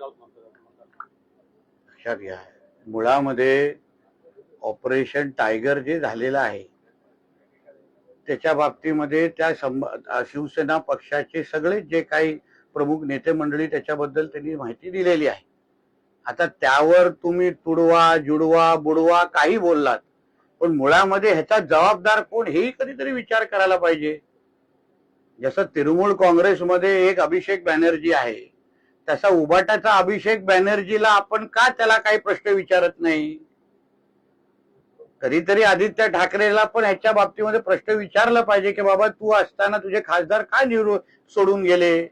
राऊत म्हणतात? लक्षात घ्या, मुळामध्ये ऑपरेशन टायगर जे झालेलं आहे त्याच्या बाबतीमध्ये त्या शिवसेना पक्षाचे सगळे जे काही प्रमुख नेते मंडळी त्याच्याबद्दल त्यांनी माहिती दिलेली आहे. आता त्यावर तुम्ही तुडवा जुडवा बुडवा काही बोललात, पण मुळामध्ये ह्याचा जबाबदार कोण हेही कधीतरी विचार करायला पाहिजे. जसं तृणमूल काँग्रेसमध्ये एक अभिषेक बॅनर्जी आहे, तसा उबाटाचा अभिषेक बॅनर्जीला आपण का त्याला काही प्रश्न विचारत नाही? कधीतरी आदित्य ठाकरेला पण ह्याच्या बाबतीमध्ये प्रश्न विचारला पाहिजे की बाबा तू असताना तुझे खासदार काय सोडून गेले.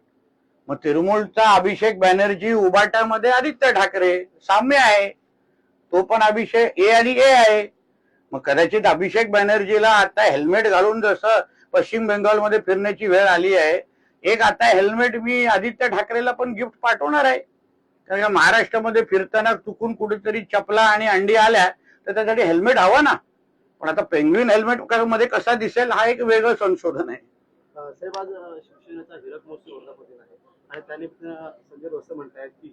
मग तृणमूलचा अभिषेक बॅनर्जी, उबाटामध्ये आदित्य ठाकरे, साम्य आहे. तो पण अभिषेक ए आणि ए आहे. मग कदाचित अभिषेक बॅनर्जीला आता हेल्मेट घालून जसं पश्चिम बेंगॉलमध्ये फिरण्याची वेळ आली आहे, एक आता हेल्मेट मी आदित्य ठाकरेला पण गिफ्ट पाठवणार आहे. कारण महाराष्ट्रामध्ये फिरताना चुकून कुठेतरी चपला आणि अंडी आल्या तर त्यासाठी हेल्मेट हवं ना. पण आता पेंग्विन हेल्मेट मध्ये कसा दिसेल हा एक वेगळं संशोधन आहे. साहेब, आज शिवसेनेचा हिरक महोत्सव वर्धापन आहे आणि त्याने संजय राऊत म्हणतायत की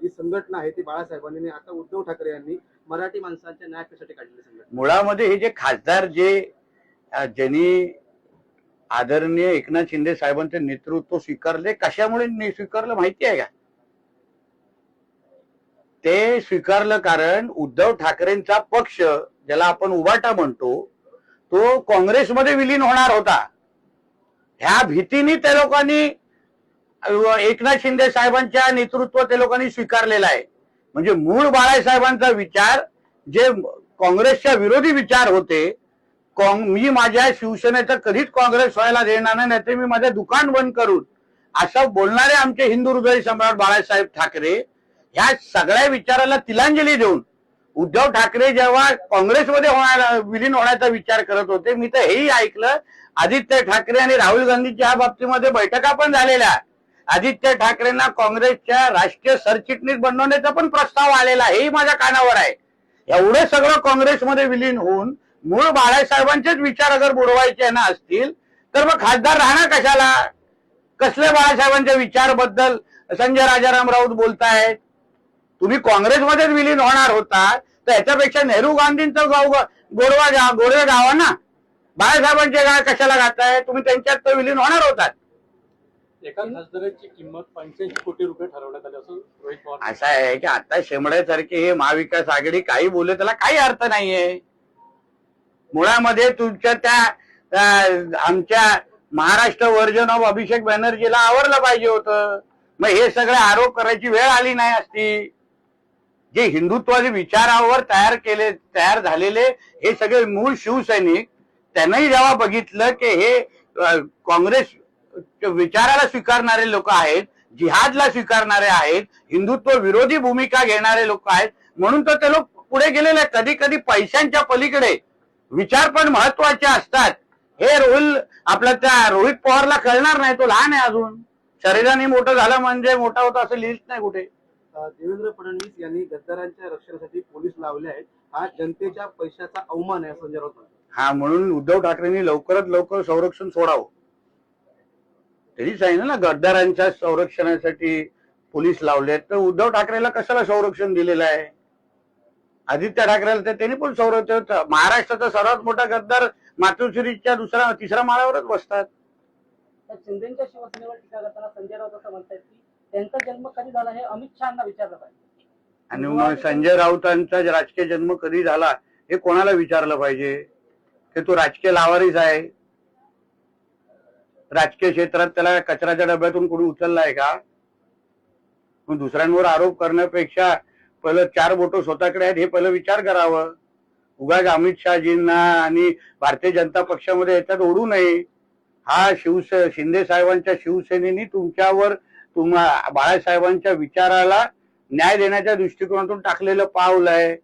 ही संघटना आहे ती बाळासाहेबांनी, आता उद्धव ठाकरे यांनी मराठी माणसांच्या न्यायासाठी काढलेली संघटना. मुळामध्ये हे जे खासदार ज्यांनी आदरणीय एकनाथ शिंदे साहेबांचे नेतृत्व स्वीकारले, कशामुळे स्वीकारलं माहिती आहे का? ते स्वीकारलं कारण उद्धव ठाकरेंचा पक्ष, ज्याला आपण उबाटा म्हणतो, तो काँग्रेसमध्ये विलीन होणार होता. ह्या भीतीने त्या लोकांनी एकनाथ शिंदे साहेबांच्या नेतृत्व त्या लोकांनी स्वीकारलेला आहे. म्हणजे मूळ बाळासाहेबांचा विचार जे काँग्रेसच्या विरोधी विचार होते, मी माझ्या शिवसेनेचं कधीच काँग्रेस व्हायला देणार नाही, नाहीतर मी माझं दुकान बंद करून, असं बोलणारे आमचे हिंदू हृदय सम्राट बाळासाहेब ठाकरे ह्या सगळ्या विचाराला तिलांजली देऊन उद्धव ठाकरे जेव्हा काँग्रेसमध्ये विलीन होण्याचा विचार करत होते, मी तर हेही ऐकलं आदित्य ठाकरे आणि राहुल गांधीच्या ह्या बाबतीमध्ये बैठका पण झालेल्या. आदित्य ठाकरेंना काँग्रेसच्या राष्ट्रीय सरचिटणीस बनवण्याचा पण प्रस्ताव आलेला, हेही माझ्या कानावर आहे. एवढं सगळं काँग्रेसमध्ये विलीन होऊन मूळ बाळासाहेबांचेच विचार अगर बुडवायचे ना असतील तर मग खासदार राहणार कशाला? कसले बाळासाहेबांच्या विचारबद्दल संजय राजाराम राऊत बोलतायत? तुम्ही काँग्रेसमध्येच विलीन होणार होता तर याच्यापेक्षा नेहरू गांधींचं गोडवे गावा ना. बाळासाहेबांचे गाव कशाला घाताय तुम्ही? त्यांच्यात तर विलीन होणार होतात. एका खासदाराची किंमत 85 कोटी रुपये ठरवण्यात आली असं रोहित पवार. असं आहे की आता शेमड्यासारखे हे महाविकास आघाडी काही बोलले त्याला काही अर्थ नाहीये. मुळामध्ये तुमच्या त्या आमच्या महाराष्ट्र व्हर्जन ऑफ अभिषेक बॅनर्जीला आवरलं पाहिजे होतं. मग हे सगळे आरोप करायची वेळ आली नाही असती. जे हिंदुत्वादी विचारावर तयार झालेले हे सगळे मूळ शिवसैनिक, त्यांनाही जेव्हा बघितलं की हे काँग्रेस विचाराला स्वीकारणारे लोक आहेत, जिहादला स्वीकारणारे आहेत, हिंदुत्व विरोधी भूमिका घेणारे लोक आहेत, म्हणून तर ते लोक पुढे गेलेले. कधी कधी पैशांच्या पलीकडे विचार पण महत्वाचे असतात. हे त्या रोहित पवारला कळणार नाही. तो लहान आहे अजून, शरीराने मोठं झालं म्हणजे मोठा होता असं लिहित नाही कुठे. देवेंद्र फडणवीस यांनी गद्दारांच्या रक्षणासाठी पोलीस लावले आहेत, हा जनतेच्या पैशाचा अवमान आहे संजय राऊत. हा, म्हणून उद्धव ठाकरेंनी लवकरात लवकर संरक्षण सोडावं. त्यांनीच आहे ना गद्दारांच्या संरक्षणासाठी पोलीस लावले, तर उद्धव ठाकरेला कशाला संरक्षण दिलेलं आहे? आदित्य ठाकरेला तर त्यांनी पण संरक्षण. महाराष्ट्राचा सर्वात मोठा गद्दार मातोश्रीच्या तिसऱ्या माळ्यावरच बसतात. शिंदेच्या शिवसेनेवर टीका करताना संजय राऊत असं म्हणतात की त्यांचा जन्म कधी झाला हे अमित शहाना विचारलं पाहिजे. आणि मग संजय राऊतांचा राजकीय जन्म कधी झाला हे कोणाला विचारलं पाहिजे? की तो राजकीय लावारीस आहे? राजकीय क्षेत्रात त्याला कचऱ्याच्या डब्यातून कोणी उचललाय का? मग दुसऱ्यांवर आरोप करण्यापेक्षा पहिलं 4 बोटं स्वतःकडे आहेत हे पहिलं विचार करावं. उगाच अमित शहाजींना आणि भारतीय जनता पक्षामध्ये याच्यात ओढू नये. हा शिंदे साहेबांच्या शिवसेनेनी तुमच्यावर बाळासाहेबांच्या विचाराला न्याय देण्याच्या दृष्टिकोनातून टाकलेलं पाऊल आहे.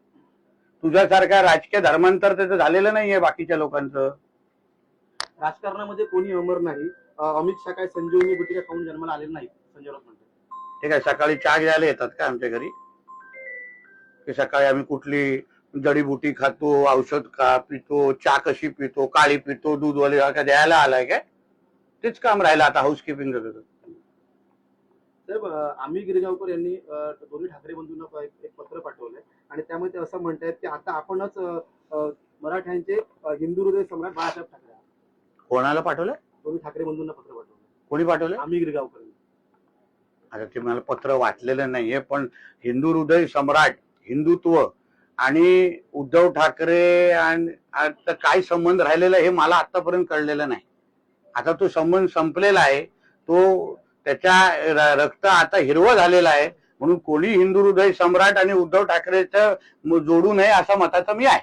तुझ्यासारखा राजकीय धर्मांतर त्याचं झालेलं नाहीये बाकीच्या लोकांचं. राजकारणामध्ये कोणी अमर नाही. अमित शहा काय संजीवनी गुटिका खाऊन जन्माला आलेले नाही संजय राऊत म्हणतात. ठीक आहे, सकाळी चहा घ्यायला येतात का आमच्या घरी? की सकाळी आम्ही कुठली जडीबुटी खातो, औषध पितो, चहा कशी पितो, काळी पितो, दूधवाले का द्यायला आलाय काय? तेच काम राहिलं आता हाऊसकीपिंग. साहेब, आम्ही गिरगावकर यांनी दोन्ही ठाकरे बंधूंना एक पत्र पाठवलंय आणि त्यामुळे ते असं म्हणतायत की आता आपणच मराठ्यांचे हिंदू हृदय सम्राट बाळासाहेब ठाकरे आहात. कोणाला पाठवलं? दोन्ही ठाकरे बंधूंना पत्र पाठवलं कोणी पाठवलं? आम्ही गिरगावकर. आता ते मला पत्र वाचलेलं नाहीये, पण हिंदू हृदय सम्राट, हिंदुत्व आणि उद्धव ठाकरे आणि आता काय संबंध राहिलेला हे मला आतापर्यंत कळलेलं नाही. आता तो संबंध संपलेला आहे, तो त्याच्या रक्त आता हिरवं झालेलं आहे, म्हणून कोणी हिंदू हृदय सम्राट आणि उद्धव ठाकरेचं जोडू नये असा मताचा मी आहे.